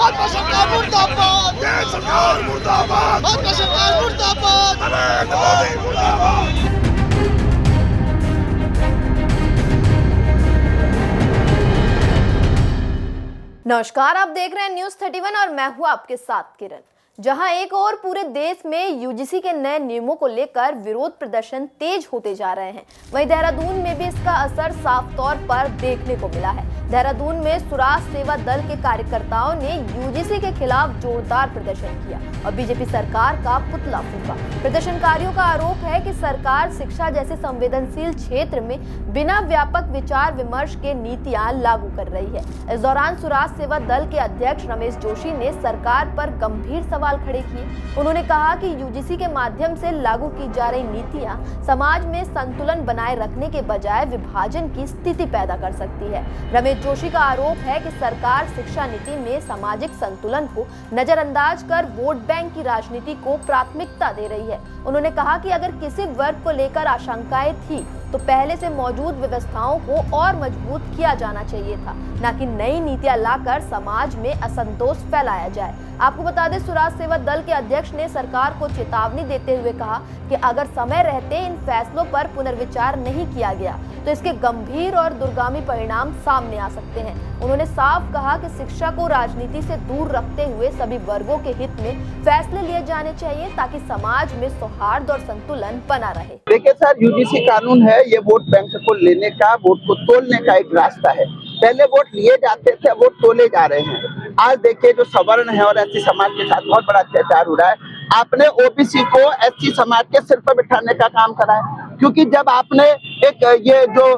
भाजपा सरकार मुर्दाबाद, केंद्र सरकार मुर्दाबाद, भाजपा सरकार मुर्दाबाद, नरेंद्र मोदी मुर्दाबाद। नमस्कार, आप देख रहे हैं न्यूज 31 और मैं हूं आपके साथ किरण। जहां एक और पूरे देश में यूजीसी के नए नियमों को लेकर विरोध प्रदर्शन तेज होते जा रहे हैं, वहीं देहरादून में भी इसका असर साफ तौर पर देखने को मिला है। देहरादून में स्वराज सेवा दल के कार्यकर्ताओं ने यूजीसी के खिलाफ जोरदार प्रदर्शन किया और बीजेपी सरकार का पुतला फूंका। प्रदर्शनकारियों का आरोप है कि सरकार शिक्षा जैसे संवेदनशील क्षेत्र में बिना व्यापक विचार विमर्श के नीतियां लागू कर रही है। इस दौरान स्वराज सेवा दल के अध्यक्ष रमेश जोशी ने सरकार पर गंभीर सवाल खड़े किए। उन्होंने कहा कि यूजीसी के माध्यम से लागू की जा रही नीतियां समाज में संतुलन बनाए रखने के बजाय विभाजन की स्थिति पैदा कर सकती है। रमेश जोशी का आरोप है कि सरकार शिक्षा नीति में सामाजिक संतुलन को नजरअंदाज कर वोट बैंक की राजनीति को प्राथमिकता दे रही है। उन्होंने कहा कि अगर किसी वर्ग को लेकर आशंकाएं थी तो पहले से मौजूद व्यवस्थाओं को और मजबूत किया जाना चाहिए था, न कि नई नीतियां लाकर समाज में असंतोष फैलाया जाए। आपको बता दें, स्वराज सेवा दल के अध्यक्ष ने सरकार को चेतावनी देते हुए कहा कि अगर समय रहते इन फैसलों पर पुनर्विचार नहीं किया गया तो इसके गंभीर और दूरगामी परिणाम सामने आ सकते हैं। उन्होंने साफ कहा कि शिक्षा को राजनीति से दूर रखते हुए सभी वर्गों के हित में फैसले लिए जाने चाहिए ताकि समाज में सौहार्द और संतुलन बना रहे। देखिए सर, यूजीसी कानून है, ये वोट बैंक को लेने का, वोट को तोलने का एक रास्ता है। पहले वोट लिए जाते थे, वोट तोले जा रहे हैं। आज देखिए जो सवर्ण है और एससी समाज के साथ बहुत बड़ा अत्याचार हो रहा है। आपने ओबीसी को एससी समाज के सिर पर बिठाने का काम करा है, क्योंकि जब आपने एक ये जो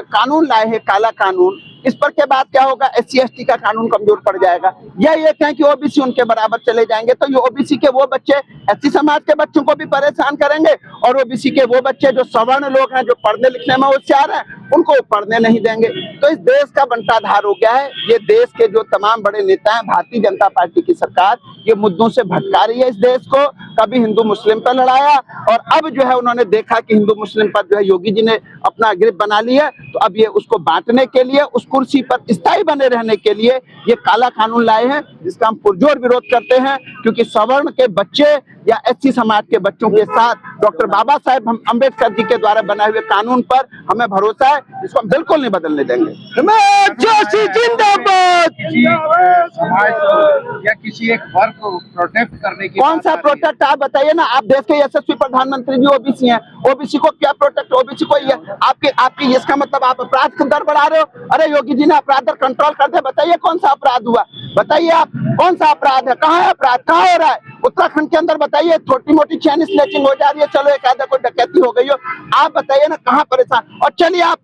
कानून लाए हैं, काला कानून, इस पर के बाद क्या होगा, एससी एसटी का कानून कमजोर पड़ जाएगा। या ये कहें कि ओबीसी उनके बराबर चले जाएंगे तो ये ओबीसी के वो बच्चे एससी समाज के बच्चों को भी परेशान करेंगे और ओबीसी के वो बच्चे जो सवर्ण लोग हैं, जो पढ़ने लिखने में होशियार हैं, उनको पढ़ने नहीं देंगे। तो इस देश का बंटाधार हो गया है। ये देश के जो तमाम बड़े नेता हैं, भारतीय जनता पार्टी की सरकार ये मुद्दों से भटका रही है इस देश को। कभी हिंदू मुस्लिम पर लड़ाया और अब जो है उन्होंने देखा कि हिंदू मुस्लिम पर जो है योगी जी ने अपना ग्रिप बना ली है, तो अब ये उसको बांटने के लिए, उस कुर्सी पर स्थायी बने रहने के लिए ये काला कानून लाए हैं, जिसका हम पुरजोर विरोध करते हैं। क्योंकि सवर्ण के बच्चे या एससी समाज के बच्चों के साथ डॉक्टर बाबा साहेब अम्बेडकर जी के द्वारा बनाए हुए कानून पर हमें भरोसा है, जिसको हम बिल्कुल नहीं बदलने देंगे। जोशी जिंदाबाद। या किसी एक वर्ग को प्रोटेक्ट करने की कौन सा प्रोटेक्ट आप बताइए ना। आप देश के यशस्वी प्रधानमंत्री भी ओबीसी हैं, ओबीसी को क्या प्रोटेक्ट, ओबीसी को आपकी इसका मतलब आप अपराध का दर बढ़ा रहे हो। अरे योगी जी ने अपराध दर कंट्रोल कर दे, बताइए कौन सा अपराध हुआ, बताइए आप कौन सा अपराध है, कहाँ है अपराध, कहाँ हो रहा है। उत्तराखंड के अंदर बताइए, छोटी मोटी चैन स्नैचिंग हो जा रही है, चलो एक आधा कोई डकैती हो गई हो, आप बताइए ना कहाँ परेशान। और चलिए आप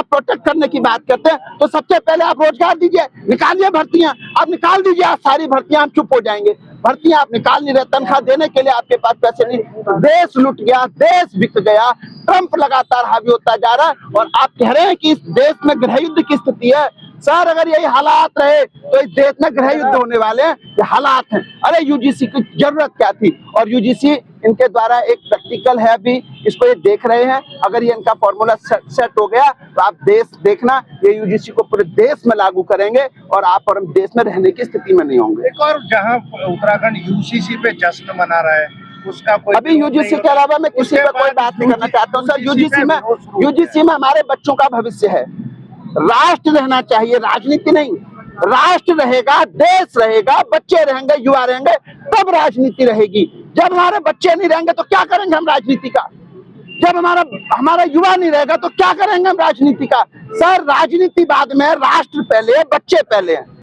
प्रोटेक्ट करने की बात करते हैं तो सबसे पहले आप रोजगार दीजिए, निकालिए भर्तियां, आप निकाल दीजिए आज सारी भर्तियां, हम चुप हो जाएंगे। भर्तियां आप निकाल नहीं रहे, तनख्वाह देने के लिए आपके पास पैसे नहीं। देश लुट गया, देश बिक गया, ट्रंप लगातार हावी होता जा रहा है और आप कह रहे हैं कि इस देश में गृह युद्ध की स्थिति है। सर, अगर यही हालात रहे तो इस देश में गृह युद्ध होने वाले हैं, ये हालात हैं। अरे यूजीसी की जरूरत क्या थी। और यूजीसी इनके द्वारा एक प्रैक्टिकल है, अभी इसको ये देख रहे हैं। अगर ये इनका फॉर्मूला सेट हो गया तो आप देश देखना, ये यूजीसी को पूरे देश में लागू करेंगे और आप और हम देश में रहने की स्थिति में नहीं होंगे। एक और जहां उत्तराखंड यूजीसी पे जश्न मना रहा है, उसका कोई अभी यूजीसी के अलावा मैं किसी पे कोई बात नहीं करना चाहता हूँ सर। यूजीसी में हमारे बच्चों का भविष्य है। राष्ट्र रहना चाहिए, राजनीति नहीं। राष्ट्र रहेगा, देश रहेगा, बच्चे रहेंगे, युवा रहेंगे, तब राजनीति रहेगी। जब हमारे बच्चे नहीं रहेंगे तो क्या करेंगे हम राजनीति का। जब हमारा युवा नहीं रहेगा तो क्या करेंगे हम राजनीति का। सर, राजनीति बाद में, राष्ट्र पहले, बच्चे पहले हैं।